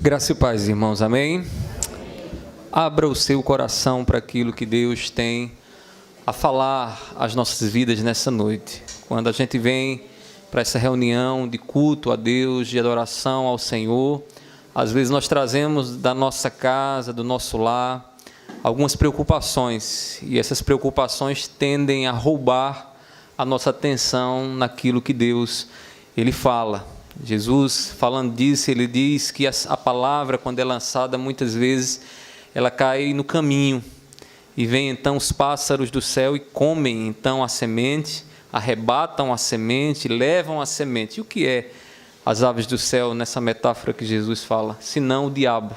Graça e paz, irmãos, amém? Abra o seu coração para aquilo que Deus tem a falar às nossas vidas nessa noite. Quando a gente vem para essa reunião de culto a Deus, de adoração ao Senhor, às vezes nós trazemos da nossa casa, do nosso lar, algumas preocupações, e essas preocupações tendem a roubar a nossa atenção naquilo que Deus, Ele fala. Jesus, falando disso, ele diz que a palavra, quando é lançada, muitas vezes ela cai no caminho, e vem então os pássaros do céu e comem então a semente, arrebatam a semente, levam a semente. E o que é as aves do céu nessa metáfora que Jesus fala? Senão o diabo,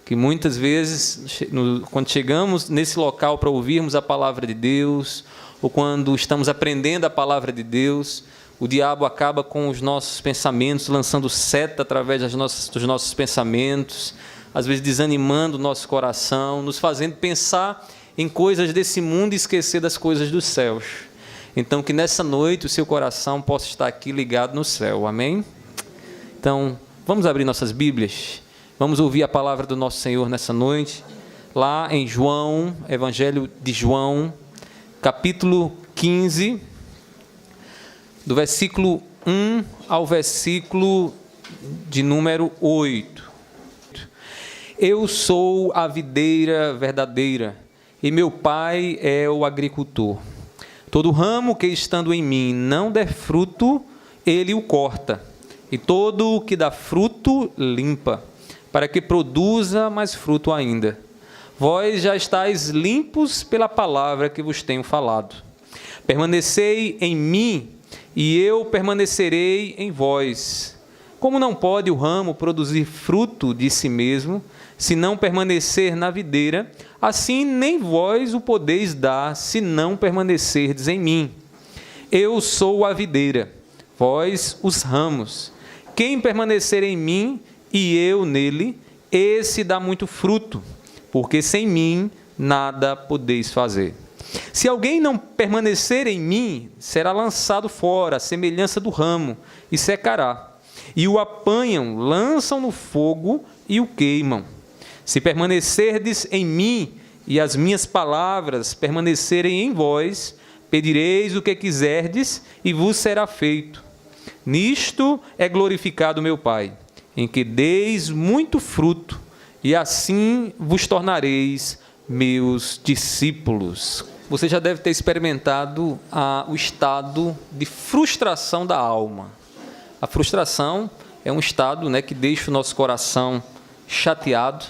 que muitas vezes, quando chegamos nesse local para ouvirmos a palavra de Deus, ou quando estamos aprendendo a palavra de Deus, o diabo acaba com os nossos pensamentos, lançando seta através dos nossos pensamentos, às vezes desanimando o nosso coração, nos fazendo pensar em coisas desse mundo e esquecer das coisas dos céus. Então, que nessa noite o seu coração possa estar aqui ligado no céu, amém? Então, vamos abrir nossas Bíblias, vamos ouvir a palavra do nosso Senhor nessa noite, lá em João, Evangelho de João, capítulo 15, do versículo 1 ao versículo de número 8. Eu sou a videira verdadeira, e meu Pai é o agricultor. Todo ramo que estando em mim não der fruto, ele o corta, e todo o que dá fruto, limpa, para que produza mais fruto ainda. Vós já estáis limpos pela palavra que vos tenho falado. Permanecei em mim, e eu permanecerei em vós. Como não pode o ramo produzir fruto de si mesmo, se não permanecer na videira, assim nem vós o podeis dar, se não permanecerdes em mim. Eu sou a videira, vós os ramos. Quem permanecer em mim e eu nele, esse dá muito fruto, porque sem mim nada podeis fazer. Se alguém não permanecer em mim, será lançado fora, à semelhança do ramo, e secará. E o apanham, lançam no fogo e o queimam. Se permanecerdes em mim, e as minhas palavras permanecerem em vós, pedireis o que quiserdes, e vos será feito. Nisto é glorificado meu Pai, em que deis muito fruto, e assim vos tornareis meus discípulos. Você já deve ter experimentado o estado de frustração da alma. A frustração é um estado, que deixa o nosso coração chateado,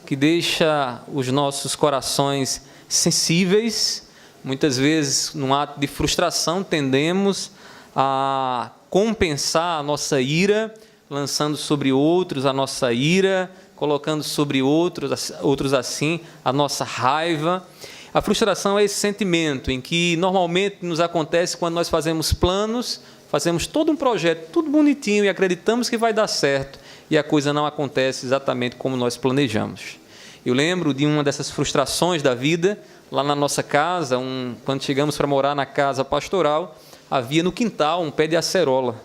que deixa os nossos corações sensíveis. Muitas vezes, num ato de frustração, tendemos a compensar a nossa ira, lançando sobre outros a nossa ira, colocando sobre outros assim a nossa raiva. A frustração é esse sentimento em que normalmente nos acontece quando nós fazemos planos, fazemos todo um projeto, tudo bonitinho, e acreditamos que vai dar certo, e a coisa não acontece exatamente como nós planejamos. Eu lembro de uma dessas frustrações da vida, lá na nossa casa, quando chegamos para morar na casa pastoral, havia no quintal um pé de acerola.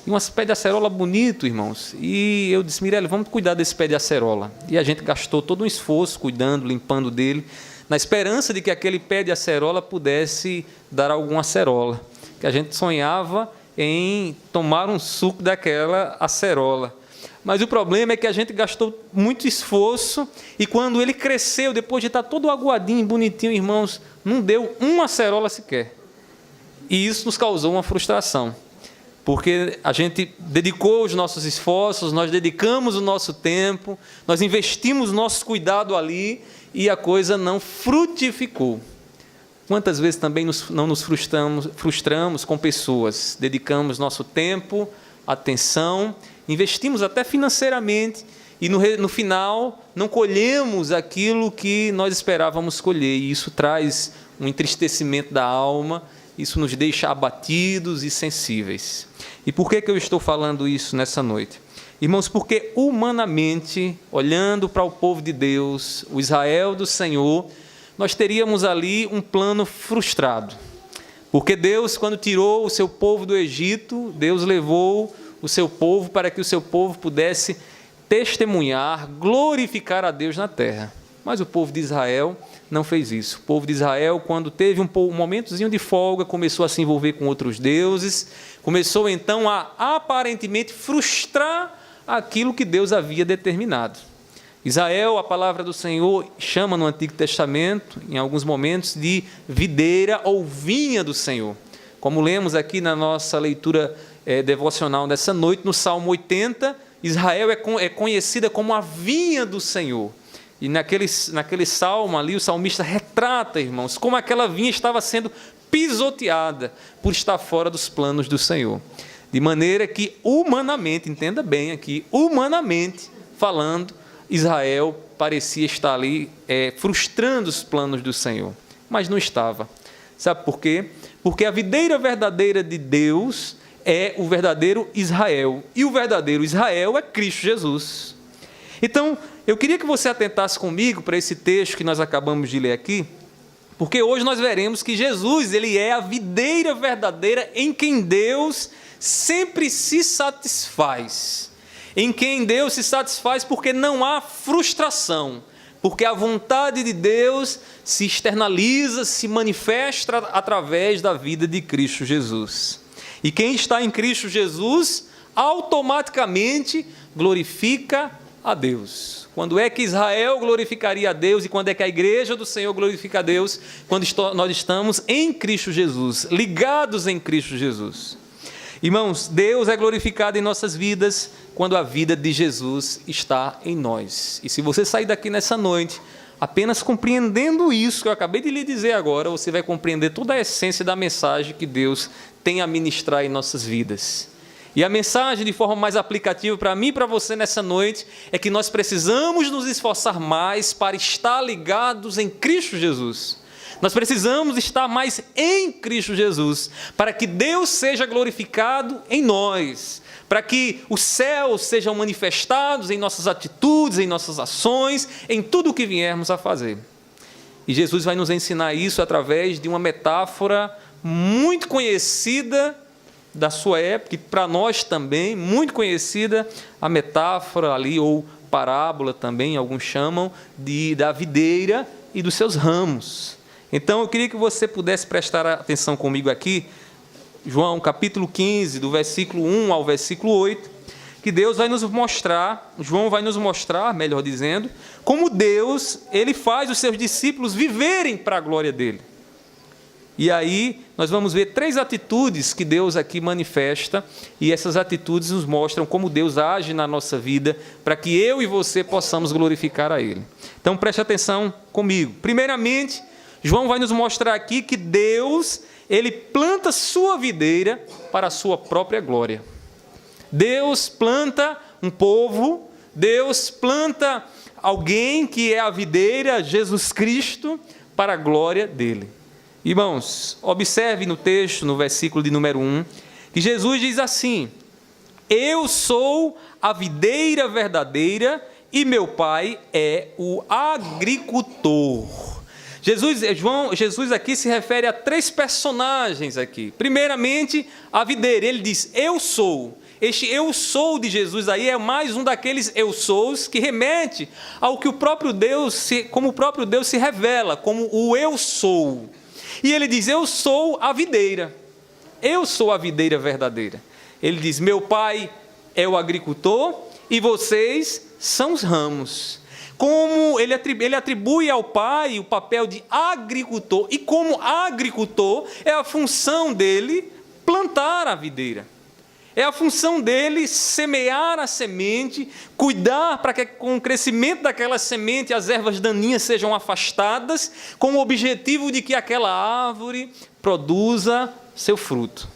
E um pé de acerola bonito, irmãos. E eu disse, Mirelle, vamos cuidar desse pé de acerola. E a gente gastou todo um esforço cuidando, limpando dele, na esperança de que aquele pé de acerola pudesse dar alguma acerola. Que a gente sonhava em tomar um suco daquela acerola. Mas o problema é que a gente gastou muito esforço, e quando ele cresceu, depois de estar todo aguadinho, bonitinho, irmãos, não deu uma acerola sequer. E isso nos causou uma frustração. Porque a gente dedicou os nossos esforços, nós dedicamos o nosso tempo, nós investimos o nosso cuidado ali, e a coisa não frutificou. Quantas vezes também não nos frustramos com pessoas, dedicamos nosso tempo, atenção, investimos até financeiramente, e no final não colhemos aquilo que nós esperávamos colher, e isso traz um entristecimento da alma, isso nos deixa abatidos e sensíveis. E por que eu estou falando isso nessa noite? Irmãos, porque humanamente, olhando para o povo de Deus, o Israel do Senhor, nós teríamos ali um plano frustrado. Porque Deus, quando tirou o seu povo do Egito, Deus levou o seu povo para que o seu povo pudesse testemunhar, glorificar a Deus na terra. Mas o povo de Israel não fez isso. O povo de Israel, quando teve um momentozinho de folga, começou a se envolver com outros deuses, começou então a aparentemente frustrar aquilo que Deus havia determinado. Israel, a palavra do Senhor chama no Antigo Testamento, em alguns momentos, de videira ou vinha do Senhor. Como lemos aqui na nossa leitura devocional dessa noite, no Salmo 80, Israel é conhecida como a vinha do Senhor. E naquele salmo ali, o salmista retrata, irmãos, como aquela vinha estava sendo pisoteada por estar fora dos planos do Senhor. De maneira que, humanamente, entenda bem aqui, humanamente falando, Israel parecia estar ali frustrando os planos do Senhor. Mas não estava. Sabe por quê? Porque a videira verdadeira de Deus é o verdadeiro Israel. E o verdadeiro Israel é Cristo Jesus. Então, eu queria que você atentasse comigo para esse texto que nós acabamos de ler aqui, porque hoje nós veremos que Jesus, ele é a videira verdadeira em quem Deus sempre se satisfaz. Em quem Deus se satisfaz porque não há frustração, porque a vontade de Deus se externaliza, se manifesta através da vida de Cristo Jesus. E quem está em Cristo Jesus, automaticamente glorifica a Deus. Quando é que Israel glorificaria a Deus e quando é que a igreja do Senhor glorifica a Deus? Quando nós estamos em Cristo Jesus, ligados em Cristo Jesus. Irmãos, Deus é glorificado em nossas vidas quando a vida de Jesus está em nós. E se você sair daqui nessa noite, apenas compreendendo isso que eu acabei de lhe dizer agora, você vai compreender toda a essência da mensagem que Deus tem a ministrar em nossas vidas. E a mensagem, de forma mais aplicativa para mim e para você nessa noite, é que nós precisamos nos esforçar mais para estar ligados em Cristo Jesus. Nós precisamos estar mais em Cristo Jesus, para que Deus seja glorificado em nós, para que os céus sejam manifestados em nossas atitudes, em nossas ações, em tudo o que viermos a fazer. E Jesus vai nos ensinar isso através de uma metáfora muito conhecida da sua época, e para nós também, muito conhecida, a metáfora ali, ou parábola também, alguns chamam, da videira e dos seus ramos. Então, eu queria que você pudesse prestar atenção comigo aqui, João capítulo 15, do versículo 1 ao versículo 8, que Deus vai nos mostrar, João vai nos mostrar, melhor dizendo, como Deus, ele faz os seus discípulos viverem para a glória dele. E aí, nós vamos ver 3 atitudes que Deus aqui manifesta, e essas atitudes nos mostram como Deus age na nossa vida, para que eu e você possamos glorificar a Ele. Então, preste atenção comigo. Primeiramente, João vai nos mostrar aqui que Deus, ele planta sua videira para a sua própria glória. Deus planta um povo, Deus planta alguém que é a videira, Jesus Cristo, para a glória dele. Irmãos, observe no texto, no versículo de número 1, que Jesus diz assim: eu sou a videira verdadeira e meu Pai é o agricultor. Jesus aqui se refere a 3 personagens aqui. Primeiramente, a videira, ele diz, eu sou. Este eu sou de Jesus aí é mais um daqueles eu sous que remete ao que o próprio Deus, como o próprio Deus se revela, como o eu sou. E ele diz, eu sou a videira. Eu sou a videira verdadeira. Ele diz, meu Pai é o agricultor e vocês são os ramos. Como ele atribui ao Pai o papel de agricultor, e como agricultor é a função dele plantar a videira. É a função dele semear a semente, cuidar para que com o crescimento daquela semente as ervas daninhas sejam afastadas, com o objetivo de que aquela árvore produza seu fruto.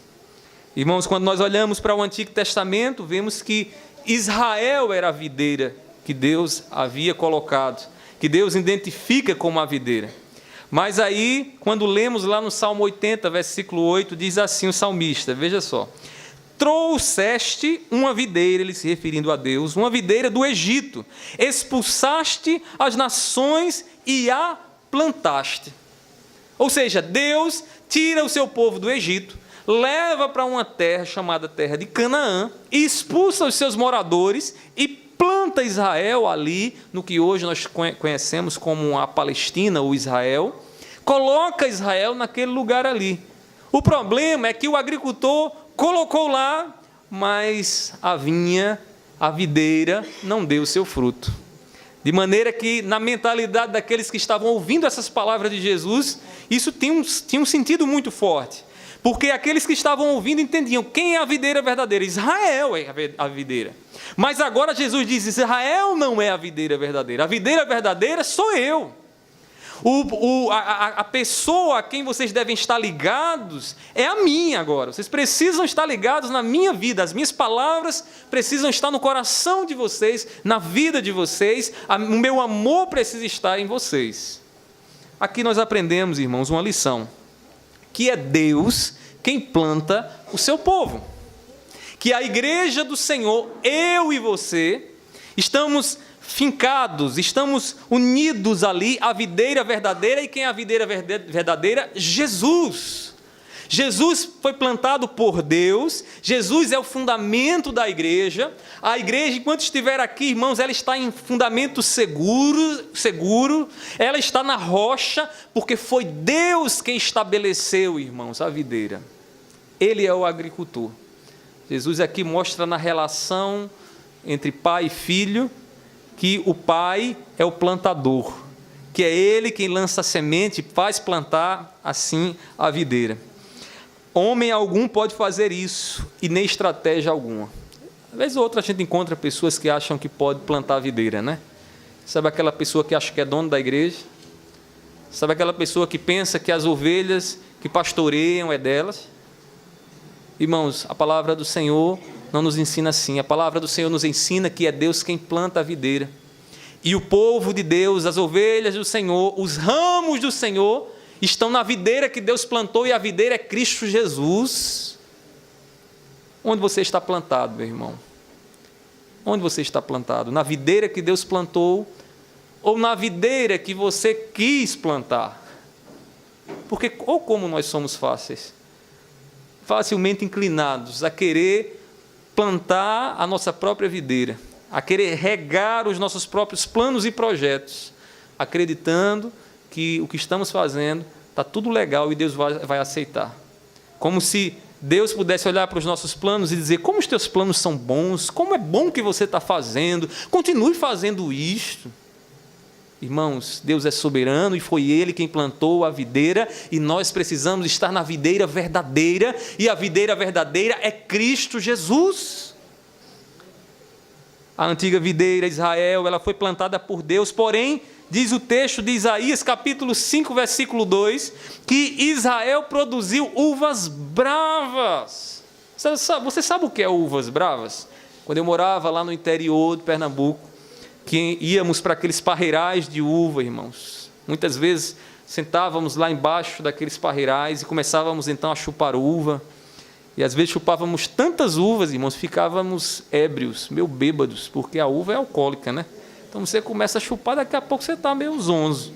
Irmãos, quando nós olhamos para o Antigo Testamento, vemos que Israel era a videira que Deus havia colocado, que Deus identifica como a videira. Mas aí, quando lemos lá no Salmo 80, versículo 8, diz assim o salmista, veja só: trouxeste uma videira, ele se referindo a Deus, uma videira do Egito, expulsaste as nações e a plantaste. Ou seja, Deus tira o seu povo do Egito, leva para uma terra chamada terra de Canaã, expulsa os seus moradores e planta planta Israel ali, no que hoje nós conhecemos como a Palestina ou Israel, coloca Israel naquele lugar ali. O problema é que o agricultor colocou lá, mas a vinha, a videira, não deu o seu fruto. De maneira que, na mentalidade daqueles que estavam ouvindo essas palavras de Jesus, isso tinha um sentido muito forte. Porque aqueles que estavam ouvindo entendiam quem é a videira verdadeira. Israel é a videira. Mas agora Jesus diz: Israel não é a videira verdadeira. A videira verdadeira sou eu. A pessoa a quem vocês devem estar ligados é a minha agora. Vocês precisam estar ligados na minha vida. As minhas palavras precisam estar no coração de vocês, na vida de vocês. O meu amor precisa estar em vocês. Aqui nós aprendemos, irmãos, uma lição. Que é Deus quem planta o seu povo. Que a igreja do Senhor, eu e você, estamos fincados, estamos unidos ali à videira verdadeira. E quem é a videira verdadeira? Jesus. Jesus foi plantado por Deus, Jesus é o fundamento da igreja. A igreja, enquanto estiver aqui, irmãos, ela está em fundamento seguro, ela está na rocha, porque foi Deus quem estabeleceu, irmãos, a videira. Ele é o agricultor. Jesus aqui mostra na relação entre pai e filho, que o pai é o plantador, que é ele quem lança a semente e faz plantar assim a videira. Homem algum pode fazer isso, e nem estratégia alguma. Às vezes ou outra a gente encontra pessoas que acham que pode plantar a videira, né? Sabe aquela pessoa que acha que é dono da igreja? Sabe aquela pessoa que pensa que as ovelhas que pastoreiam é delas? Irmãos, a palavra do Senhor não nos ensina assim. A palavra do Senhor nos ensina que é Deus quem planta a videira. E o povo de Deus, as ovelhas do Senhor, os ramos do Senhor, estão na videira que Deus plantou, e a videira é Cristo Jesus. Onde você está plantado, meu irmão? Onde você está plantado? Na videira que Deus plantou, ou na videira que você quis plantar? Porque, ou como nós somos facilmente inclinados a querer plantar a nossa própria videira, a querer regar os nossos próprios planos e projetos, acreditando que o que estamos fazendo está tudo legal e Deus vai aceitar. Como se Deus pudesse olhar para os nossos planos e dizer: como os teus planos são bons, como é bom que você está fazendo, continue fazendo isto. Irmãos, Deus é soberano e foi Ele quem plantou a videira, e nós precisamos estar na videira verdadeira, e a videira verdadeira é Cristo Jesus. A antiga videira, Israel, ela foi plantada por Deus, porém, diz o texto de Isaías, capítulo 5, versículo 2, que Israel produziu uvas bravas. Você sabe o que é uvas bravas? Quando eu morava lá no interior de Pernambuco, que íamos para aqueles parreirais de uva, irmãos. Muitas vezes sentávamos lá embaixo daqueles parreirais e começávamos então a chupar uva. E às vezes chupávamos tantas uvas, irmãos, ficávamos ébrios, meio bêbados, porque a uva é alcoólica, né? Então você começa a chupar, daqui a pouco você está meio zonzo.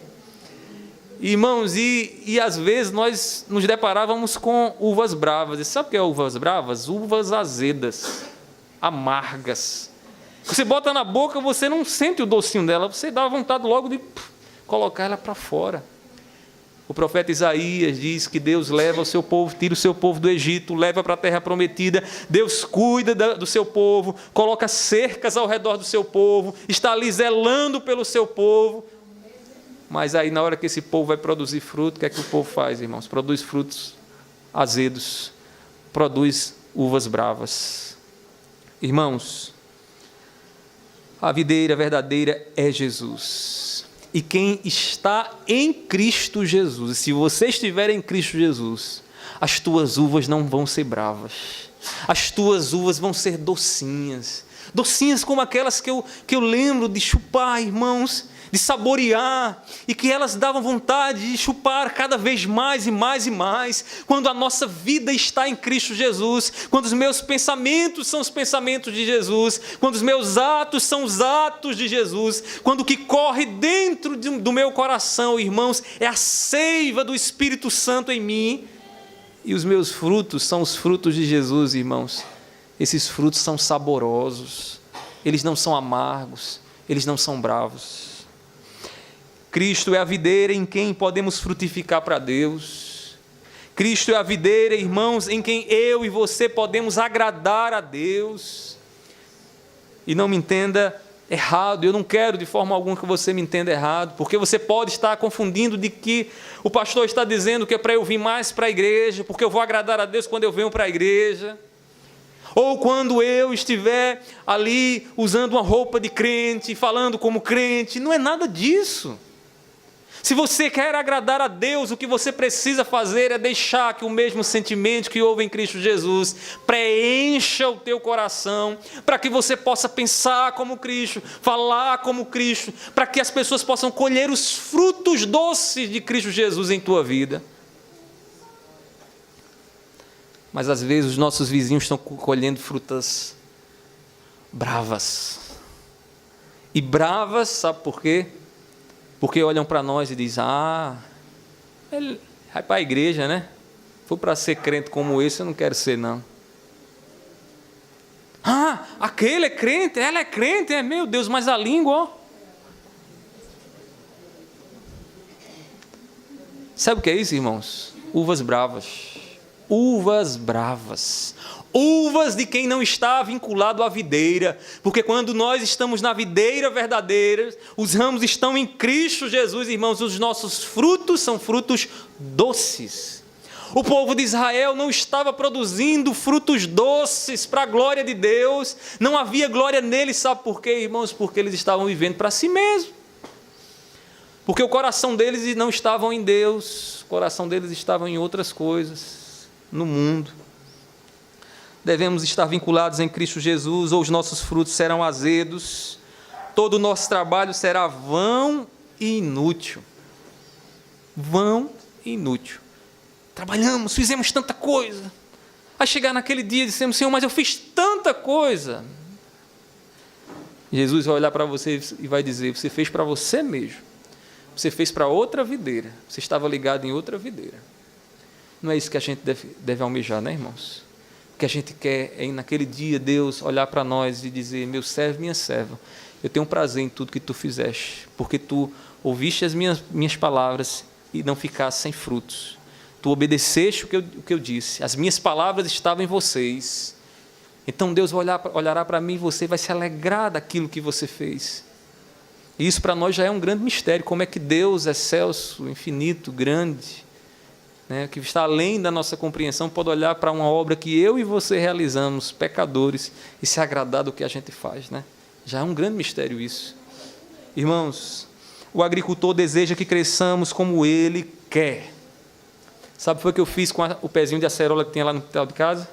Irmãos, e às vezes nós nos deparávamos com uvas bravas. E sabe o que é uvas bravas? Uvas azedas, amargas. Você bota na boca, você não sente o docinho dela, você dá vontade logo de colocar ela para fora. O profeta Isaías diz que Deus leva o seu povo, tira o seu povo do Egito, leva para a terra prometida. Deus cuida do seu povo, coloca cercas ao redor do seu povo, está ali zelando pelo seu povo. Mas aí, na hora que esse povo vai produzir fruto, o que é que o povo faz, irmãos? Produz frutos azedos, produz uvas bravas. Irmãos, a videira verdadeira é Jesus. E quem está em Cristo Jesus, se você estiver em Cristo Jesus, as tuas uvas não vão ser bravas. As tuas uvas vão ser docinhas. Docinhas como aquelas que eu lembro de chupar, irmãos, de saborear, e que elas davam vontade de chupar cada vez mais e mais e mais, quando a nossa vida está em Cristo Jesus, quando os meus pensamentos são os pensamentos de Jesus, quando os meus atos são os atos de Jesus, quando o que corre dentro do meu coração, irmãos, é a seiva do Espírito Santo em mim, e os meus frutos são os frutos de Jesus, irmãos. Esses frutos são saborosos, eles não são amargos, eles não são bravos. Cristo é a videira em quem podemos frutificar para Deus. Cristo é a videira, irmãos, em quem eu e você podemos agradar a Deus. E não me entenda errado, eu não quero de forma alguma que você me entenda errado, porque você pode estar confundindo de que o pastor está dizendo que é para eu vir mais para a igreja, porque eu vou agradar a Deus quando eu venho para a igreja, ou quando eu estiver ali usando uma roupa de crente, falando como crente. Não é nada disso. Se você quer agradar a Deus, o que você precisa fazer é deixar que o mesmo sentimento que houve em Cristo Jesus preencha o teu coração, para que você possa pensar como Cristo, falar como Cristo, para que as pessoas possam colher os frutos doces de Cristo Jesus em tua vida. Mas às vezes os nossos vizinhos estão colhendo frutas bravas. E bravas, sabe por quê? Porque olham para nós e dizem, ele vai para a igreja, né? For para ser crente como esse, eu não quero ser, não. Aquele é crente, ela é crente, meu Deus, mas a língua, ó. Sabe o que é isso, irmãos? Uvas bravas. Uvas bravas. Uvas de quem não está vinculado à videira, porque quando nós estamos na videira verdadeira, os ramos estão em Cristo Jesus, irmãos, os nossos frutos são frutos doces. O povo de Israel não estava produzindo frutos doces para a glória de Deus, não havia glória neles, sabe por quê, irmãos? Porque eles estavam vivendo para si mesmos, porque o coração deles não estava em Deus, o coração deles estava em outras coisas, no mundo. Devemos estar vinculados em Cristo Jesus, ou os nossos frutos serão azedos, todo o nosso trabalho será vão e inútil. Vão e inútil. Trabalhamos, fizemos tanta coisa. Aí chegar naquele dia e dissemos, Senhor, mas eu fiz tanta coisa. Jesus vai olhar para você e vai dizer, você fez para você mesmo. Você fez para outra videira. Você estava ligado em outra videira. Não é isso que a gente deve almejar, né, irmãos? O que a gente quer é, naquele dia, Deus olhar para nós e dizer, meu servo, minha serva, eu tenho um prazer em tudo que tu fizeste, porque tu ouviste as minhas palavras e não ficaste sem frutos. Tu obedeceste o que eu disse, as minhas palavras estavam em vocês. Então Deus olhará para mim e você vai se alegrar daquilo que você fez. E isso para nós já é um grande mistério, como é que Deus, excelso, infinito, grande, né, que está além da nossa compreensão, pode olhar para uma obra que eu e você realizamos, pecadores, e se agradar do que a gente faz, né? Já é um grande mistério isso. Irmãos, o agricultor deseja que cresçamos como ele quer. Sabe o que foi que eu fiz com o pezinho de acerola que tinha lá no quintal de casa?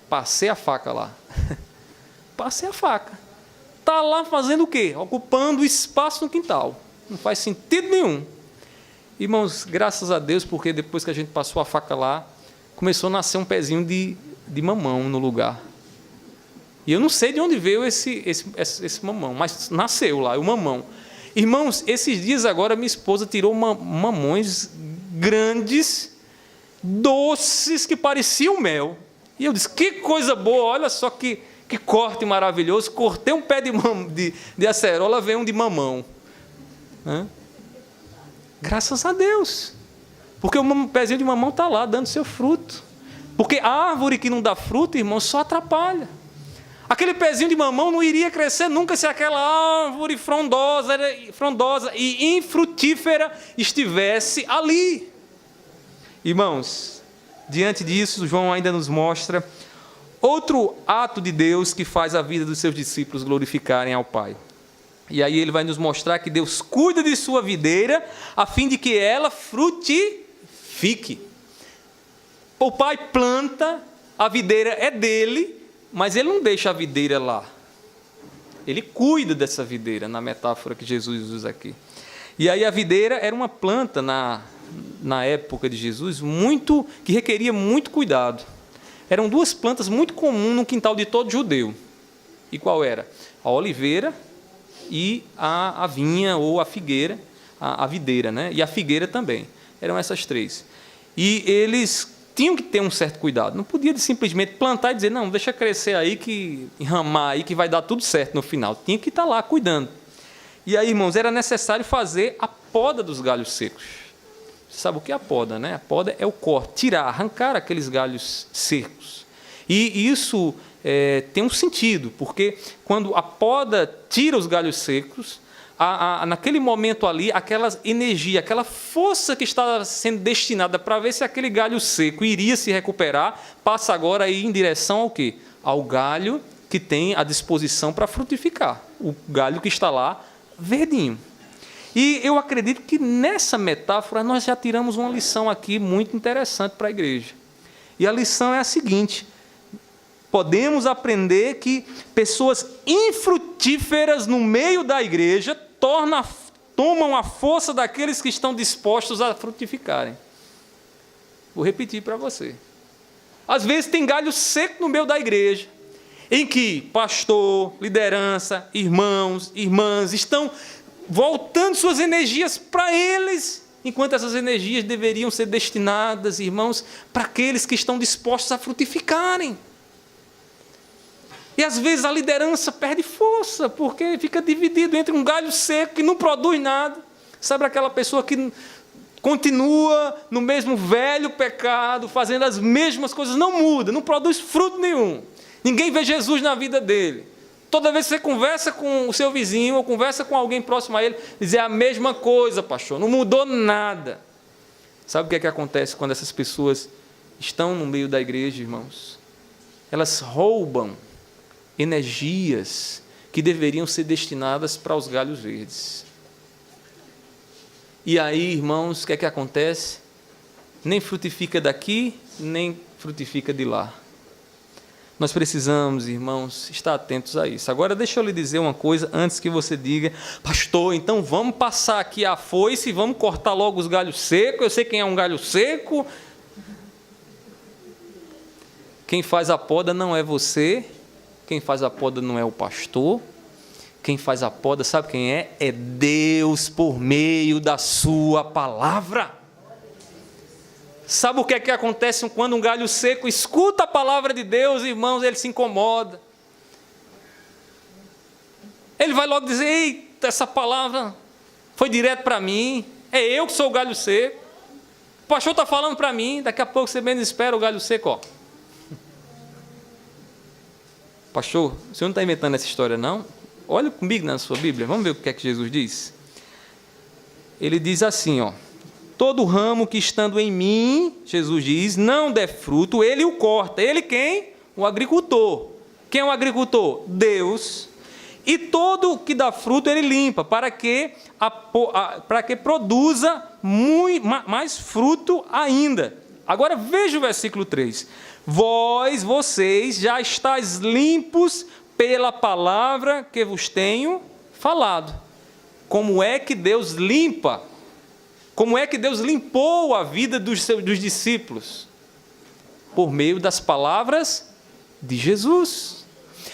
Passei a faca lá. Passei a faca. Está lá fazendo o quê? Ocupando espaço no quintal. Não faz sentido nenhum. Irmãos, graças a Deus, porque depois que a gente passou a faca lá, começou a nascer um pezinho de mamão no lugar. E eu não sei de onde veio esse mamão, mas nasceu lá, o mamão. Irmãos, esses dias agora minha esposa tirou mamões grandes, doces, que pareciam mel. E eu disse, que coisa boa, olha só que corte maravilhoso. Cortei um pé de acerola, veio um de mamão. Graças a Deus, porque o pezinho de mamão está lá, dando seu fruto. Porque a árvore que não dá fruto, irmão, só atrapalha. Aquele pezinho de mamão não iria crescer nunca se aquela árvore frondosa e infrutífera estivesse ali. Irmãos, diante disso, João ainda nos mostra outro ato de Deus que faz a vida dos seus discípulos glorificarem ao Pai. E aí ele vai nos mostrar que Deus cuida de sua videira, a fim de que ela frutifique. O Pai planta, a videira é dele, mas ele não deixa a videira lá. Ele cuida dessa videira, na metáfora que Jesus usa aqui. E aí a videira era uma planta, na época de Jesus, que requeria muito cuidado. Eram duas plantas muito comuns no quintal de todo judeu. E qual era? A oliveira e a vinha ou a videira, né? E a figueira também. Eram essas três. E eles tinham que ter um certo cuidado. Não podia simplesmente plantar e dizer, não, deixa crescer aí, enramar aí, que vai dar tudo certo no final. Tinha que estar lá cuidando. E aí, irmãos, era necessário fazer a poda dos galhos secos. Você sabe o que é a poda, né? A poda é o corte, tirar, arrancar aqueles galhos secos. E isso tem um sentido, porque quando a poda tira os galhos secos, naquele momento ali, aquela energia, aquela força que estava sendo destinada para ver se aquele galho seco iria se recuperar, passa agora a ir em direção ao quê? Ao galho que tem a disposição para frutificar. O galho que está lá, verdinho. E eu acredito que nessa metáfora nós já tiramos uma lição aqui muito interessante para a igreja. E a lição é a seguinte: podemos aprender que pessoas infrutíferas no meio da igreja tomam a força daqueles que estão dispostos a frutificarem. Vou repetir para você. Às vezes tem galho seco no meio da igreja, em que pastor, liderança, irmãos, irmãs estão voltando suas energias para eles, enquanto essas energias deveriam ser destinadas, irmãos, para aqueles que estão dispostos a frutificarem. E às vezes a liderança perde força, porque fica dividido entre um galho seco que não produz nada. Sabe aquela pessoa que continua no mesmo velho pecado, fazendo as mesmas coisas, não muda, não produz fruto nenhum. Ninguém vê Jesus na vida dele. Toda vez que você conversa com o seu vizinho ou conversa com alguém próximo a ele, diz a mesma coisa, pastor, não mudou nada. Sabe o que acontece quando essas pessoas estão no meio da igreja, irmãos? Elas roubam energias que deveriam ser destinadas para os galhos verdes. E aí, irmãos, o que acontece? Nem frutifica daqui, nem frutifica de lá. Nós precisamos, irmãos, estar atentos a isso. Agora, deixa eu lhe dizer uma coisa antes que você diga, pastor, então vamos passar aqui a foice e vamos cortar logo os galhos secos. Eu sei quem é um galho seco. Quem faz a poda não é você, quem faz a poda não é o pastor, quem faz a poda, sabe quem é? É Deus por meio da sua palavra. Sabe o que acontece quando um galho seco escuta a palavra de Deus, irmãos, ele se incomoda. Ele vai logo dizer, eita, essa palavra foi direto para mim, é eu que sou o galho seco. O pastor está falando para mim, daqui a pouco você menos espera o galho seco, ó. Pastor, o senhor não está inventando essa história, não? Olha comigo na sua Bíblia, vamos ver o que Jesus diz. Ele diz assim, ó. Todo ramo que estando em mim, Jesus diz, não der fruto, ele o corta. Ele quem? O agricultor. Quem é o agricultor? Deus. E todo que dá fruto, ele limpa, para que produza mais fruto ainda. Agora veja o versículo 3. Vocês já estáis limpos pela palavra que vos tenho falado. Como é que Deus limpa? Como é que Deus limpou a vida dos discípulos? Por meio das palavras de Jesus.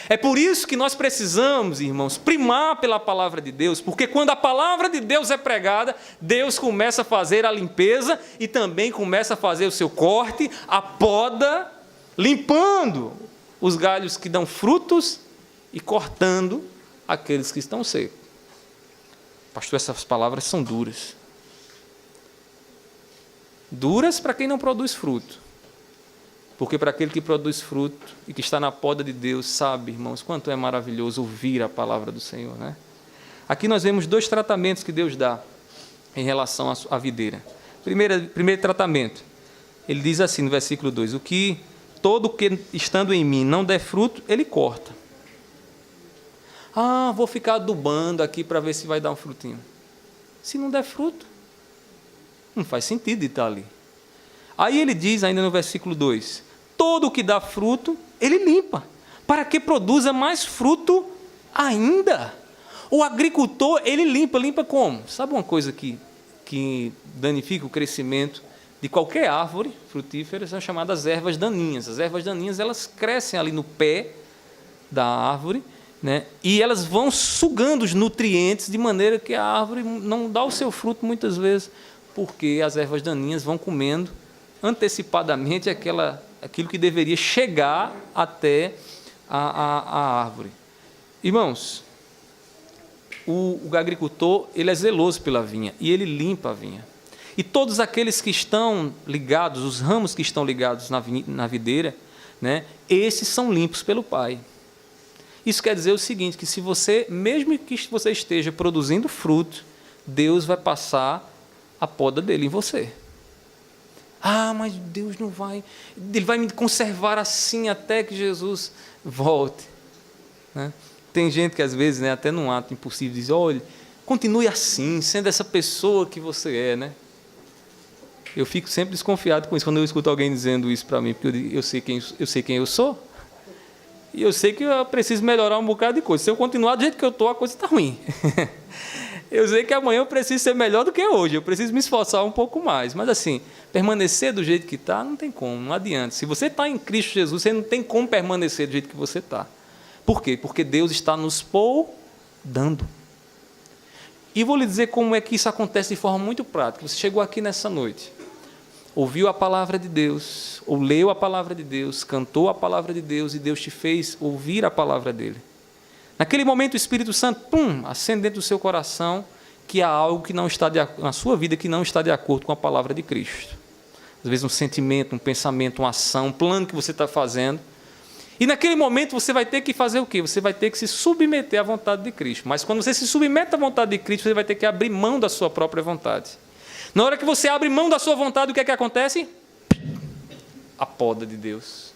É por isso que nós precisamos, irmãos, primar pela palavra de Deus, porque quando a palavra de Deus é pregada, Deus começa a fazer a limpeza e também começa a fazer o seu corte, a poda, limpando os galhos que dão frutos e cortando aqueles que estão secos. Pastor, essas palavras são duras. Duras para quem não produz fruto. Porque para aquele que produz fruto e que está na poda de Deus, sabe, irmãos, quanto é maravilhoso ouvir a palavra do Senhor, né? Aqui nós vemos 2 tratamentos que Deus dá em relação à videira. Primeiro tratamento, ele diz assim no versículo 2, todo que estando em mim não der fruto, ele corta. Vou ficar adubando aqui para ver se vai dar um frutinho. Se não der fruto, não faz sentido de estar ali. Aí ele diz ainda no versículo 2, todo o que dá fruto, ele limpa, para que produza mais fruto ainda. O agricultor, ele limpa como? Sabe uma coisa que danifica o crescimento de qualquer árvore frutífera? São chamadas ervas daninhas. As ervas daninhas, elas crescem ali no pé da árvore, né? E elas vão sugando os nutrientes de maneira que a árvore não dá o seu fruto muitas vezes, porque as ervas daninhas vão comendo antecipadamente aquilo que deveria chegar até a árvore. Irmãos, o agricultor, ele é zeloso pela vinha e ele limpa a vinha. E todos aqueles que estão ligados, os ramos que estão ligados na videira, né, esses são limpos pelo Pai. Isso quer dizer o seguinte, que se você, mesmo que você esteja produzindo fruto, Deus vai passar a poda dele em você. Ah, mas Deus não vai, Ele vai me conservar assim até que Jesus volte. Né? Tem gente que às vezes, né, até num ato impulsivo, diz, olha, continue assim, sendo essa pessoa que você é, né? Eu fico sempre desconfiado com isso, quando eu escuto alguém dizendo isso para mim, porque eu sei quem eu sou, e eu sei que eu preciso melhorar um bocado de coisa. Se eu continuar do jeito que eu estou, a coisa está ruim. Eu sei que amanhã eu preciso ser melhor do que hoje, eu preciso me esforçar um pouco mais. Mas assim, permanecer do jeito que está, não tem como, não adianta. Se você está em Cristo Jesus, você não tem como permanecer do jeito que você está. Por quê? Porque Deus está nos podando. E vou lhe dizer como é que isso acontece de forma muito prática. Você chegou aqui nessa noite, ouviu a palavra de Deus, ou leu a palavra de Deus, cantou a palavra de Deus, e Deus te fez ouvir a palavra dele. Naquele momento o Espírito Santo, acende dentro do seu coração que há algo que não está na sua vida que não está de acordo com a palavra de Cristo. Às vezes um sentimento, um pensamento, uma ação, um plano que você está fazendo. E naquele momento você vai ter que fazer o quê? Você vai ter que se submeter à vontade de Cristo. Mas quando você se submete à vontade de Cristo, você vai ter que abrir mão da sua própria vontade. Na hora que você abre mão da sua vontade, o que é que acontece? A poda de Deus.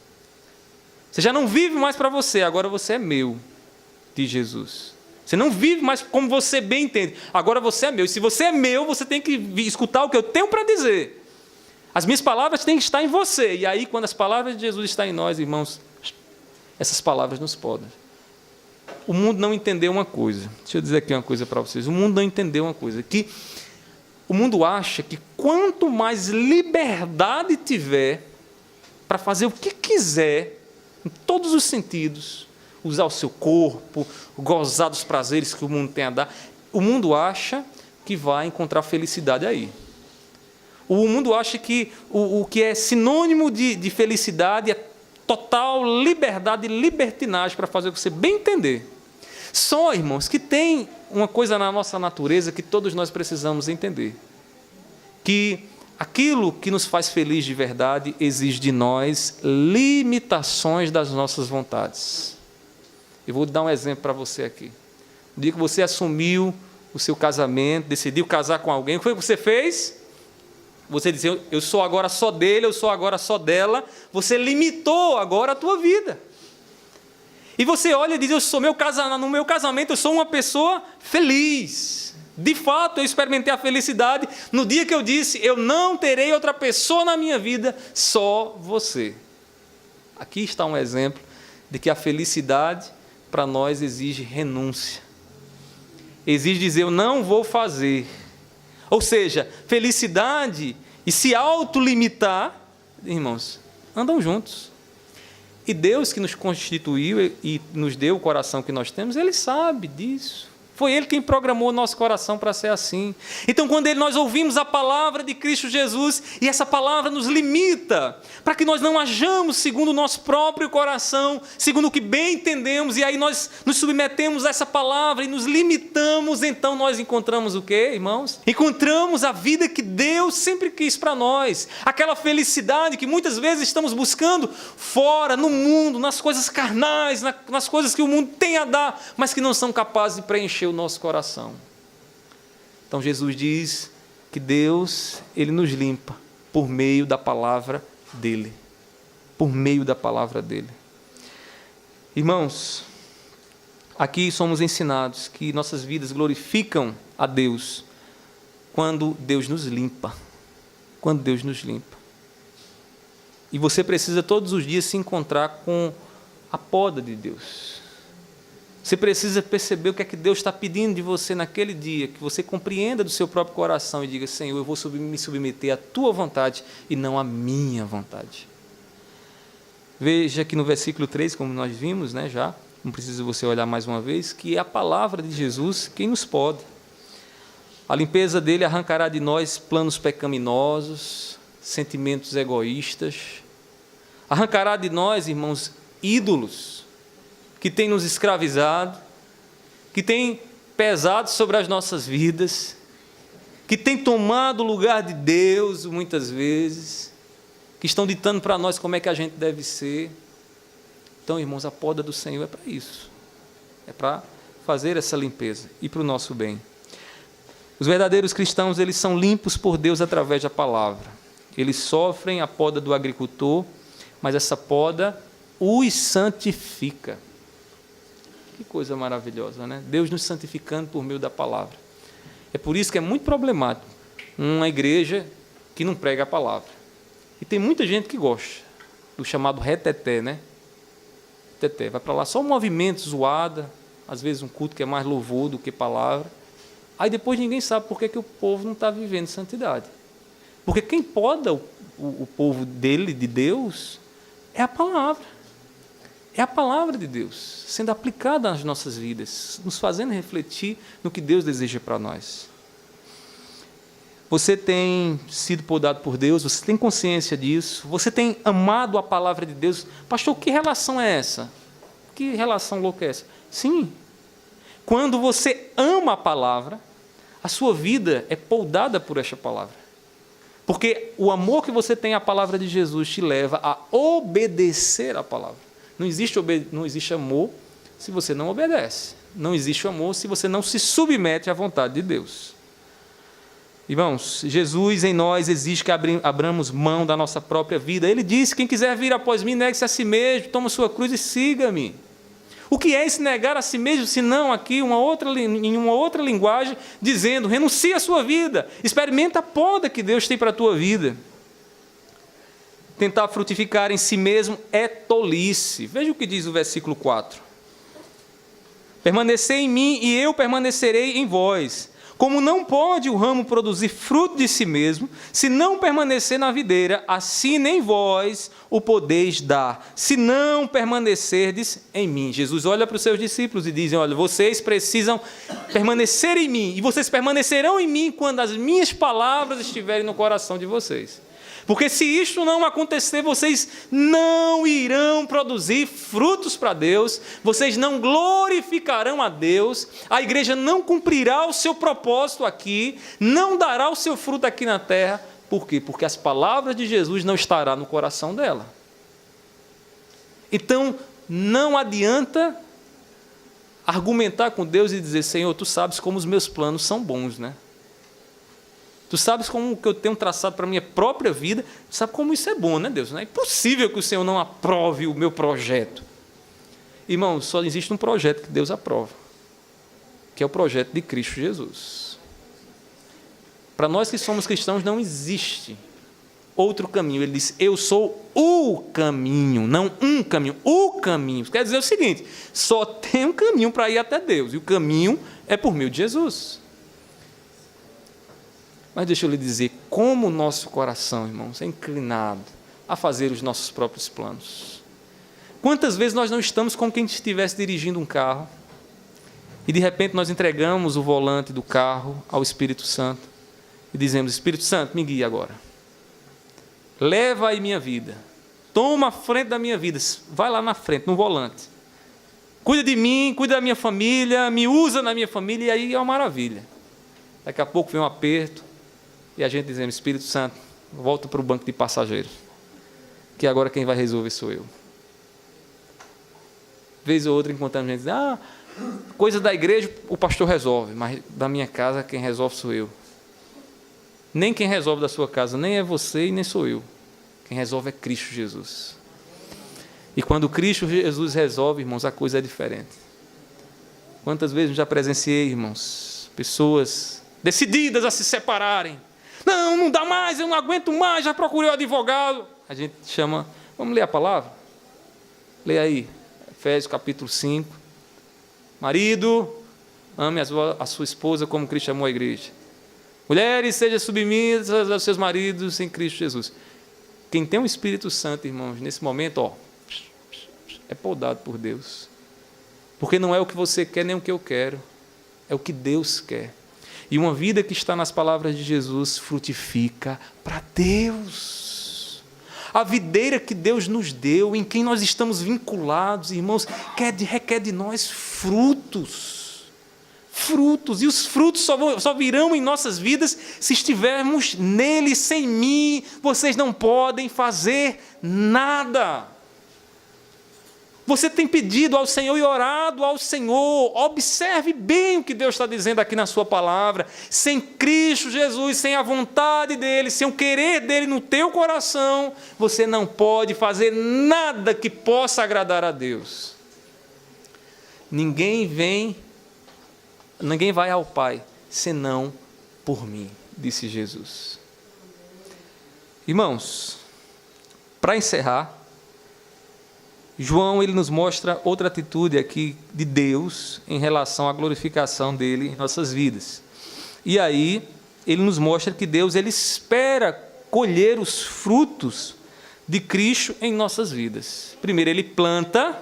Você já não vive mais para você, agora você é meu, de Jesus. Você não vive mais como você bem entende, agora você é meu. E se você é meu, você tem que escutar o que eu tenho para dizer. As minhas palavras têm que estar em você. E aí, quando as palavras de Jesus estão em nós, irmãos, essas palavras nos podem. O mundo não entendeu uma coisa. Deixa eu dizer aqui uma coisa para vocês. O mundo não entendeu uma coisa. Que o mundo acha que quanto mais liberdade tiver para fazer o que quiser, em todos os sentidos, usar o seu corpo, gozar dos prazeres que o mundo tem a dar, o mundo acha que vai encontrar felicidade aí. O mundo acha que o que é sinônimo de felicidade é total liberdade e libertinagem para fazer o que você bem entender. Só, irmãos, que tem uma coisa na nossa natureza que todos nós precisamos entender. Que aquilo que nos faz feliz de verdade exige de nós limitações das nossas vontades. Eu vou dar um exemplo para você aqui. No dia que você assumiu o seu casamento, decidiu casar com alguém, o que foi que você fez? Você disse, eu sou agora só dele, eu sou agora só dela. Você limitou agora a tua vida. E você olha e diz, no meu casamento eu sou uma pessoa feliz. De fato, eu experimentei a felicidade no dia que eu disse, eu não terei outra pessoa na minha vida, só você. Aqui está um exemplo de que a felicidade para nós exige renúncia. Exige dizer, eu não vou fazer. Ou seja, felicidade e se autolimitar, irmãos, andam juntos. E Deus que nos constituiu e nos deu o coração que nós temos, Ele sabe disso. Foi Ele quem programou o nosso coração para ser assim. Então, quando nós ouvimos a palavra de Cristo Jesus, e essa palavra nos limita, para que nós não hajamos segundo o nosso próprio coração, segundo o que bem entendemos, e aí nós nos submetemos a essa palavra e nos limitamos, então nós encontramos o quê, irmãos? Encontramos a vida que Deus sempre quis para nós. Aquela felicidade que muitas vezes estamos buscando fora, no mundo, nas coisas carnais, nas coisas que o mundo tem a dar, mas que não são capazes de preencher o nosso coração. Então Jesus diz que Deus, Ele nos limpa por meio da palavra dEle. Por meio da palavra dEle. Irmãos, aqui somos ensinados que nossas vidas glorificam a Deus quando Deus nos limpa. Quando Deus nos limpa. E você precisa todos os dias se encontrar com a poda de Deus. Você precisa perceber o que é que Deus está pedindo de você naquele dia, que você compreenda do seu próprio coração e diga, Senhor, eu vou me submeter à tua vontade e não à minha vontade. Veja que no versículo 3, como nós vimos, né, já, não precisa você olhar mais uma vez, que é a palavra de Jesus quem nos pode. A limpeza dele arrancará de nós planos pecaminosos, sentimentos egoístas, arrancará de nós, irmãos, ídolos que têm nos escravizado, que têm pesado sobre as nossas vidas, que têm tomado o lugar de Deus muitas vezes, que estão ditando para nós como é que a gente deve ser. Então, irmãos, a poda do Senhor é para isso, é para fazer essa limpeza e para o nosso bem. Os verdadeiros cristãos, eles são limpos por Deus através da palavra. Eles sofrem a poda do agricultor, mas essa poda os santifica. Que coisa maravilhosa, né? Deus nos santificando por meio da palavra. É por isso que é muito problemático uma igreja que não prega a palavra. E tem muita gente que gosta do chamado reteté, né? Reteté, vai para lá só um movimento zoada, às vezes um culto que é mais louvor do que palavra. Aí depois ninguém sabe por que o povo não está vivendo santidade. Porque quem poda o povo dele, de Deus, é a palavra. É a palavra de Deus sendo aplicada nas nossas vidas, nos fazendo refletir no que Deus deseja para nós. Você tem sido podado por Deus, você tem consciência disso, você tem amado a palavra de Deus. Pastor, que relação é essa? Que relação louca é essa? Sim, quando você ama a palavra, a sua vida é podada por esta palavra. Porque o amor que você tem à palavra de Jesus te leva a obedecer à palavra. Não existe amor se você não obedece. Não existe amor se você não se submete à vontade de Deus. Irmãos, Jesus em nós exige que abramos mão da nossa própria vida. Ele disse, quem quiser vir após mim, negue-se a si mesmo, toma sua cruz e siga-me. O que é esse negar a si mesmo, se não aqui em uma outra linguagem, dizendo, renuncie à sua vida, experimenta a poda que Deus tem para a tua vida. Tentar frutificar em si mesmo é tolice. Veja o que diz o versículo 4. Permanecei em mim e eu permanecerei em vós. Como não pode o ramo produzir fruto de si mesmo, se não permanecer na videira, assim nem vós o podeis dar, se não permanecerdes em mim. Jesus olha para os seus discípulos e diz, olha, vocês precisam permanecer em mim, e vocês permanecerão em mim quando as minhas palavras estiverem no coração de vocês. Porque se isto não acontecer, vocês não irão produzir frutos para Deus, vocês não glorificarão a Deus, a igreja não cumprirá o seu propósito aqui, não dará o seu fruto aqui na terra. Por quê? Porque as palavras de Jesus não estarão no coração dela. Então, não adianta argumentar com Deus e dizer, Senhor, tu sabes como os meus planos são bons, né? Tu sabes como que eu tenho traçado para a minha própria vida, tu sabe como isso é bom, né, Deus? Não é impossível que o Senhor não aprove o meu projeto. Irmãos, só existe um projeto que Deus aprova, que é o projeto de Cristo Jesus. Para nós que somos cristãos, não existe outro caminho. Ele diz, eu sou o caminho, não um caminho, o caminho. Quer dizer o seguinte, só tem um caminho para ir até Deus, e o caminho é por meio de Jesus. Mas deixa eu lhe dizer, como o nosso coração, irmãos, é inclinado a fazer os nossos próprios planos. Quantas vezes nós não estamos como quem estivesse dirigindo um carro e de repente nós entregamos o volante do carro ao Espírito Santo e dizemos, Espírito Santo, me guia agora. Leva aí minha vida. Toma a frente da minha vida. Vai lá na frente, no volante. Cuida de mim, cuida da minha família, me usa na minha família, e aí é uma maravilha. Daqui a pouco vem um aperto, e a gente dizendo, Espírito Santo, volta para o banco de passageiros, que agora quem vai resolver sou eu. Vez ou outra encontramos gente dizendo, coisa da igreja o pastor resolve, mas da minha casa quem resolve sou eu. Nem quem resolve da sua casa, nem é você e nem sou eu. Quem resolve é Cristo Jesus. E quando Cristo Jesus resolve, irmãos, a coisa é diferente. Quantas vezes eu já presenciei, irmãos, pessoas decididas a se separarem. Não dá mais, eu não aguento mais, já procurei o advogado. A gente chama, vamos ler a palavra? Lê aí, Efésios capítulo 5. Marido, ame a sua esposa como Cristo amou a igreja. Mulheres, sejam submissas aos seus maridos em Cristo Jesus. Quem tem o Espírito Santo, irmãos, nesse momento, é podado por Deus. Porque não é o que você quer nem o que eu quero, é o que Deus quer. E uma vida que está nas palavras de Jesus frutifica para Deus. A videira que Deus nos deu, em quem nós estamos vinculados, irmãos, requer de nós frutos. Frutos. E os frutos só virão em nossas vidas se estivermos nele. Sem mim, vocês não podem fazer nada. Você tem pedido ao Senhor e orado ao Senhor. Observe bem o que Deus está dizendo aqui na sua palavra. Sem Cristo Jesus, sem a vontade dEle, sem o querer dEle no teu coração, você não pode fazer nada que possa agradar a Deus. Ninguém vai ao Pai, senão por mim, disse Jesus. Irmãos, para encerrar, João ele nos mostra outra atitude aqui de Deus em relação à glorificação dele em nossas vidas. E aí ele nos mostra que Deus ele espera colher os frutos de Cristo em nossas vidas. Primeiro ele planta,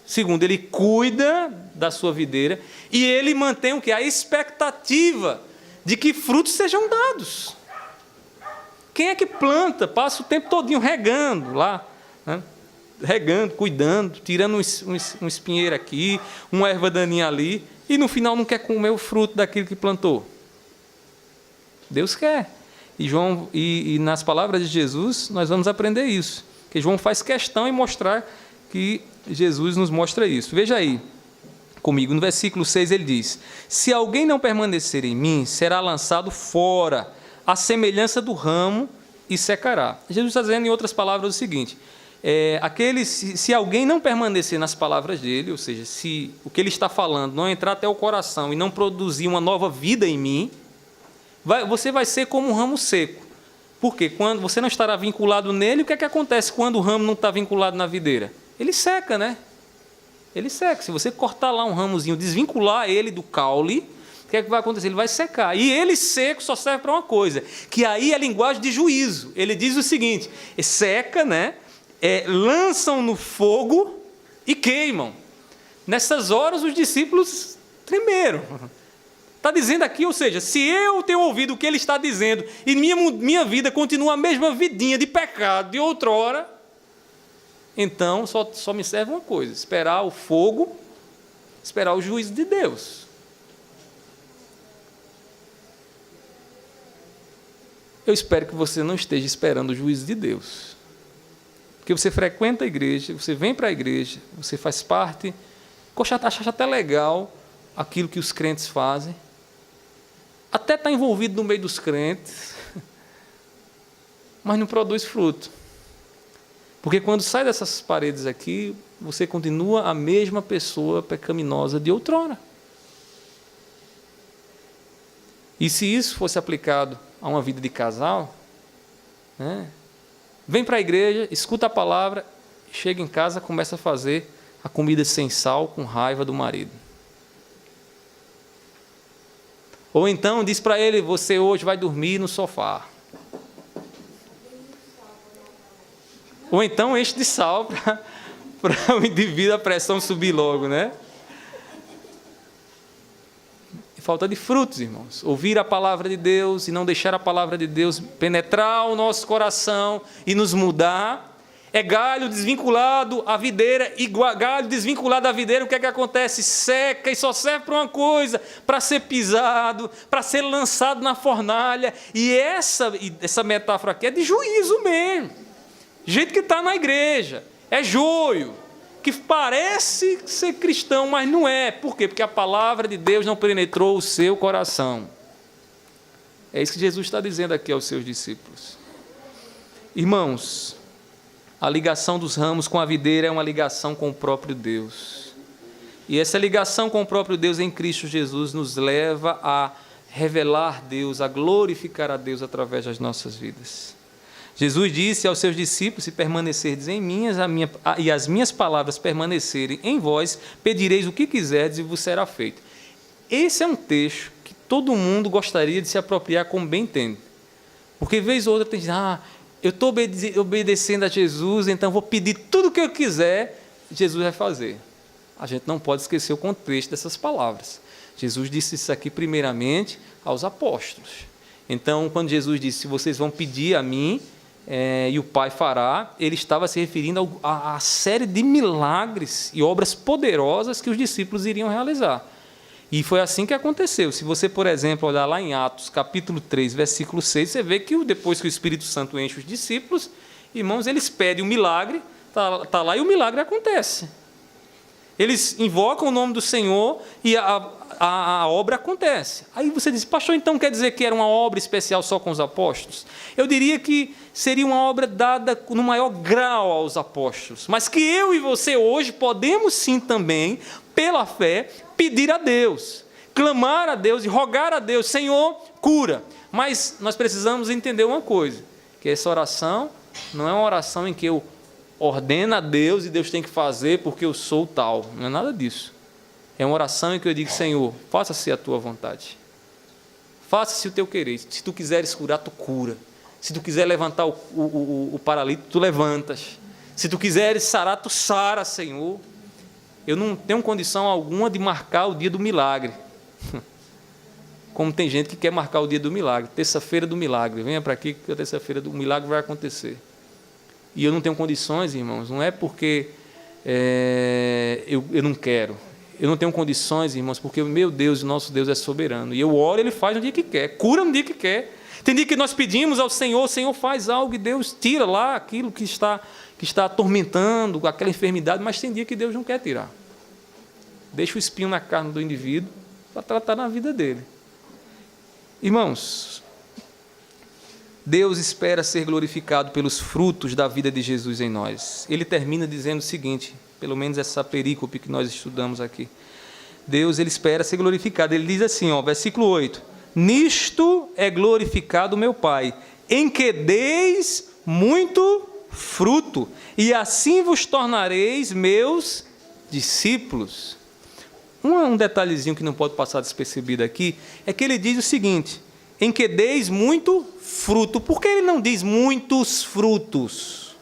segundo ele cuida da sua videira e ele mantém o que? A expectativa de que frutos sejam dados. Quem é que planta? Passa o tempo todinho regando lá, né? Regando, cuidando, tirando um espinheiro aqui, uma erva daninha ali, e no final não quer comer o fruto daquilo que plantou. Deus quer. E nas palavras de Jesus, nós vamos aprender isso. Que João faz questão em mostrar que Jesus nos mostra isso. Veja aí, comigo, no versículo 6 ele diz: se alguém não permanecer em mim, será lançado fora, à semelhança do ramo, e secará. Jesus está dizendo, em outras palavras, o seguinte: se alguém não permanecer nas palavras dele, ou seja, se o que ele está falando não entrar até o coração e não produzir uma nova vida em mim, você vai ser como um ramo seco. Porque quando você não estará vinculado nele, o que é que acontece quando o ramo não está vinculado na videira? Ele seca, né? Ele seca. Se você cortar lá um ramozinho, desvincular ele do caule, o que é que vai acontecer? Ele vai secar. E ele seco só serve para uma coisa, que aí é a linguagem de juízo. Ele diz o seguinte: seca, né? Lançam no fogo e queimam. Nessas horas os discípulos tremeram. Está dizendo aqui, ou seja, se eu tenho ouvido o que ele está dizendo e minha vida continua a mesma vidinha de pecado de outrora, então só me serve uma coisa: esperar o fogo, esperar o juízo de Deus. Eu espero que você não esteja esperando o juízo de Deus. Porque você frequenta a igreja, você vem para a igreja, você faz parte, acha até legal aquilo que os crentes fazem, até está envolvido no meio dos crentes, mas não produz fruto. Porque quando sai dessas paredes aqui, você continua a mesma pessoa pecaminosa de outrora. E se isso fosse aplicado a uma vida de casal, né? Vem para a igreja, escuta a palavra, chega em casa, começa a fazer a comida sem sal, com raiva do marido. Ou então diz para ele: você hoje vai dormir no sofá. Ou então enche de sal para o indivíduo a pressão subir logo, né? Falta de frutos, irmãos. Ouvir a palavra de Deus e não deixar a palavra de Deus penetrar o nosso coração e nos mudar. É galho desvinculado à videira, e galho desvinculado da videira, o que é que acontece? Seca e só serve para uma coisa: para ser pisado, para ser lançado na fornalha. E essa metáfora aqui é de juízo mesmo. Gente que está na igreja, é joio, que parece ser cristão, mas não é. Por quê? Porque a palavra de Deus não penetrou o seu coração. É isso que Jesus está dizendo aqui aos seus discípulos. Irmãos, a ligação dos ramos com a videira é uma ligação com o próprio Deus. E essa ligação com o próprio Deus em Cristo Jesus nos leva a revelar Deus, a glorificar a Deus através das nossas vidas. Jesus disse aos seus discípulos: se permanecerdes em mim e as minhas palavras permanecerem em vós, pedireis o que quiserdes e vos será feito. Esse é um texto que todo mundo gostaria de se apropriar como bem entende. Porque vez ou outra tem que dizer: eu estou obedecendo a Jesus, então vou pedir tudo o que eu quiser, Jesus vai fazer. A gente não pode esquecer o contexto dessas palavras. Jesus disse isso aqui primeiramente aos apóstolos. Então, quando Jesus disse, se vocês vão pedir a mim, e o Pai fará, ele estava se referindo à série de milagres e obras poderosas que os discípulos iriam realizar. E foi assim que aconteceu. Se você, por exemplo, olhar lá em Atos, capítulo 3, versículo 6, você vê que depois que o Espírito Santo enche os discípulos, irmãos, eles pedem um milagre, está lá e o milagre acontece. Eles invocam o nome do Senhor e a obra acontece. Aí você diz, pastor, então quer dizer que era uma obra especial só com os apóstolos? Eu diria que seria uma obra dada no maior grau aos apóstolos, mas que eu e você hoje podemos sim também, pela fé, pedir a Deus, clamar a Deus e rogar a Deus, Senhor, cura. Mas nós precisamos entender uma coisa, que essa oração não é uma oração em que eu ordeno a Deus e Deus tem que fazer porque eu sou tal. Não é nada disso. É uma oração em que eu digo, Senhor, faça-se a tua vontade. Faça-se o teu querer. Se tu quiseres curar, tu cura. Se tu quiser levantar o paralítico, tu levantas. Se tu quiseres sarar, tu sara, Senhor. Eu não tenho condição alguma de marcar o dia do milagre. Como tem gente que quer marcar o dia do milagre. Terça-feira do milagre. Venha para aqui que a terça-feira do milagre vai acontecer. E eu não tenho condições, irmãos. Não é porque eu não quero. Eu não tenho condições, irmãos, porque o meu Deus, o nosso Deus é soberano. E eu oro, Ele faz no dia que quer. Cura no dia que quer. Tem dia que nós pedimos ao Senhor, o Senhor faz algo e Deus tira lá aquilo que está atormentando, aquela enfermidade, mas tem dia que Deus não quer tirar. Deixa o espinho na carne do indivíduo para tratar na vida dele. Irmãos, Deus espera ser glorificado pelos frutos da vida de Jesus em nós. Ele termina dizendo o seguinte, pelo menos essa perícope que nós estudamos aqui. Deus, Ele espera ser glorificado. Ele diz assim, versículo 8, nisto é glorificado meu Pai, em que deis muito fruto, e assim vos tornareis meus discípulos. Um detalhezinho que não pode passar despercebido aqui, é que ele diz o seguinte, em que deis muito fruto. Por que ele não diz muitos frutos?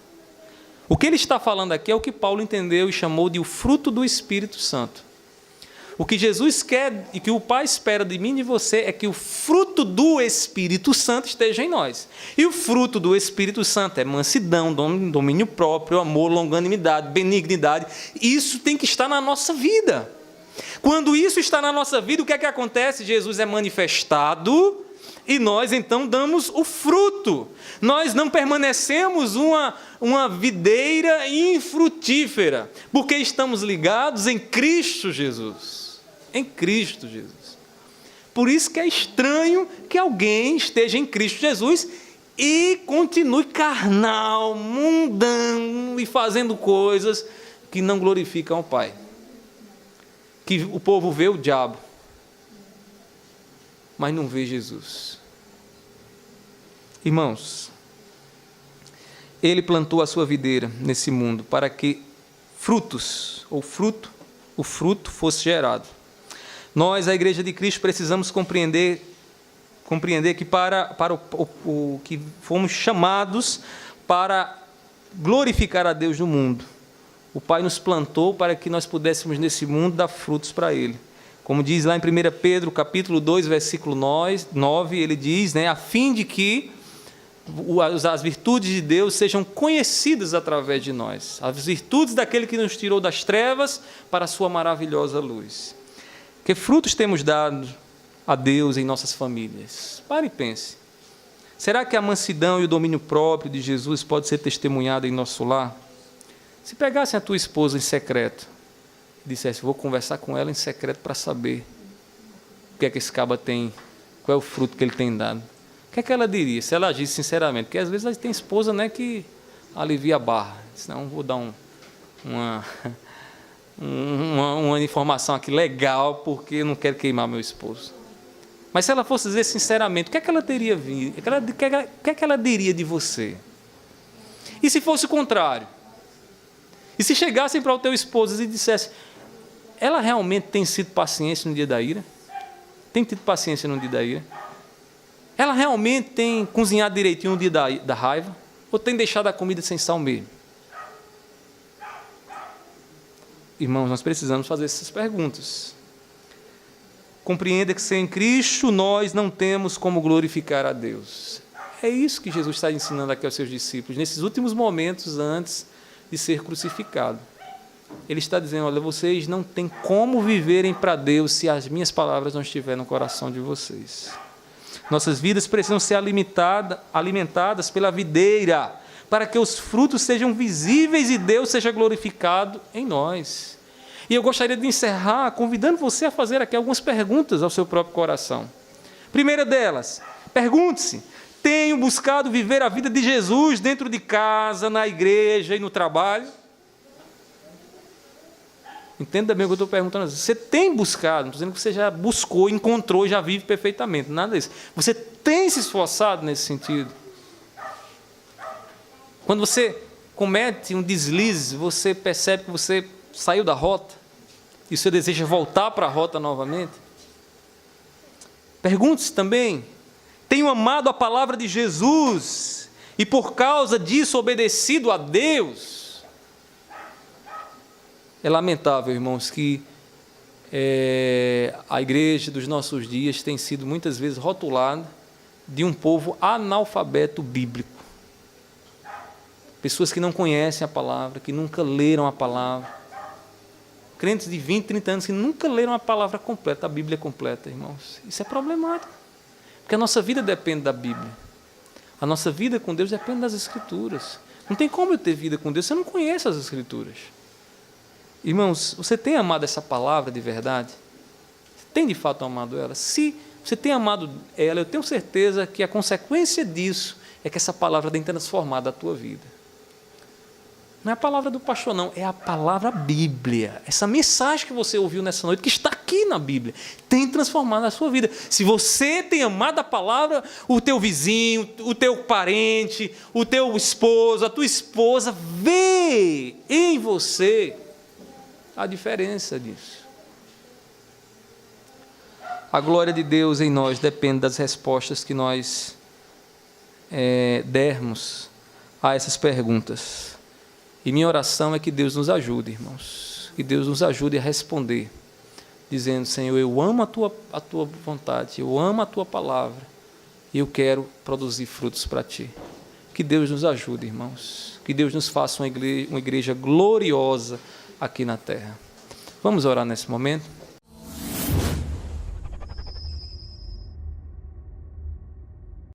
O que ele está falando aqui é o que Paulo entendeu e chamou de o fruto do Espírito Santo. O que Jesus quer e que o Pai espera de mim e de você é que o fruto do Espírito Santo esteja em nós. E o fruto do Espírito Santo é mansidão, domínio próprio, amor, longanimidade, benignidade. Isso tem que estar na nossa vida. Quando isso está na nossa vida, o que é que acontece? Jesus é manifestado e nós então damos o fruto. Nós não permanecemos uma videira infrutífera, porque estamos ligados em Cristo Jesus. Em Cristo Jesus. Por isso que é estranho que alguém esteja em Cristo Jesus e continue carnal, mundano e fazendo coisas que não glorificam ao Pai. Que o povo vê o diabo, mas não vê Jesus. Irmãos, Ele plantou a sua videira nesse mundo para que o fruto fosse gerado. Nós, a Igreja de Cristo, precisamos compreender que para o que fomos chamados para glorificar a Deus no mundo. O Pai nos plantou para que nós pudéssemos nesse mundo dar frutos para Ele. Como diz lá em 1 Pedro, capítulo 2, versículo 9, ele diz, a fim de que as virtudes de Deus sejam conhecidas através de nós. As virtudes daquele que nos tirou das trevas para a sua maravilhosa luz. Que frutos temos dado a Deus em nossas famílias? Pare e pense. Será que a mansidão e o domínio próprio de Jesus pode ser testemunhado em nosso lar? Se pegassem a tua esposa em secreto e dissesse, vou conversar com ela em secreto para saber o que é que esse caba tem, qual é o fruto que ele tem dado. O que é que ela diria, se ela agisse sinceramente? Porque às vezes a gente tem esposa que alivia a barra. Senão vou dar uma informação aqui legal, porque eu não quero queimar meu esposo. Mas se ela fosse dizer sinceramente, o que é que ela teria vindo? O que é que ela diria de você? E se fosse o contrário? E se chegassem para o teu esposo e dissessem, ela realmente tem sido paciente no dia da ira? Tem tido paciência no dia da ira? Ela realmente tem cozinhado direitinho no dia da raiva? Ou tem deixado a comida sem sal mesmo? Irmãos, nós precisamos fazer essas perguntas. compreenda que sem Cristo nós não temos como glorificar a Deus. É isso que Jesus está ensinando aqui aos seus discípulos, nesses últimos momentos antes de ser crucificado. Ele está dizendo, olha, vocês não têm como viverem para Deus se as minhas palavras não estiverem no coração de vocês. Nossas vidas precisam ser alimentadas pela videira, para que os frutos sejam visíveis e Deus seja glorificado em nós. E eu gostaria de encerrar convidando você a fazer aqui algumas perguntas ao seu próprio coração. Primeira delas, pergunte-se: tenho buscado viver a vida de Jesus dentro de casa, na igreja e no trabalho? Entenda bem o que eu estou perguntando. Você tem buscado, não estou dizendo que você já buscou, encontrou e já vive perfeitamente, nada disso. Você tem se esforçado nesse sentido? Quando você comete um deslize, você percebe que você saiu da rota e você deseja voltar para a rota novamente? Pergunte-se também: tenho amado a palavra de Jesus e por causa disso obedecido a Deus? É lamentável, irmãos, que a igreja dos nossos dias tem sido muitas vezes rotulada de um povo analfabeto bíblico. Pessoas que não conhecem a palavra, que nunca leram a palavra. Crentes de 20, 30 anos que nunca leram a palavra completa, a Bíblia completa, irmãos. Isso é problemático, porque a nossa vida depende da Bíblia. A nossa vida com Deus depende das Escrituras. Não tem como eu ter vida com Deus se eu não conheço as Escrituras. Irmãos, você tem amado essa palavra de verdade? Você tem de fato amado ela? Se você tem amado ela, eu tenho certeza que a consequência disso é que essa palavra tem transformado a tua vida. Não é a palavra do pastor, não, é a palavra Bíblia. Essa mensagem que você ouviu nessa noite, que está aqui na Bíblia, tem transformado a sua vida. Se você tem amado a palavra, o teu vizinho, o teu parente, o teu esposo, a tua esposa, vê em você a diferença disso. A glória de Deus em nós depende das respostas que nós dermos a essas perguntas. E minha oração é que Deus nos ajude, irmãos. Que Deus nos ajude a responder, dizendo: Senhor, eu amo a tua vontade, eu amo a tua palavra, e eu quero produzir frutos para ti. Que Deus nos ajude, irmãos. Que Deus nos faça uma igreja gloriosa aqui na terra. Vamos orar nesse momento?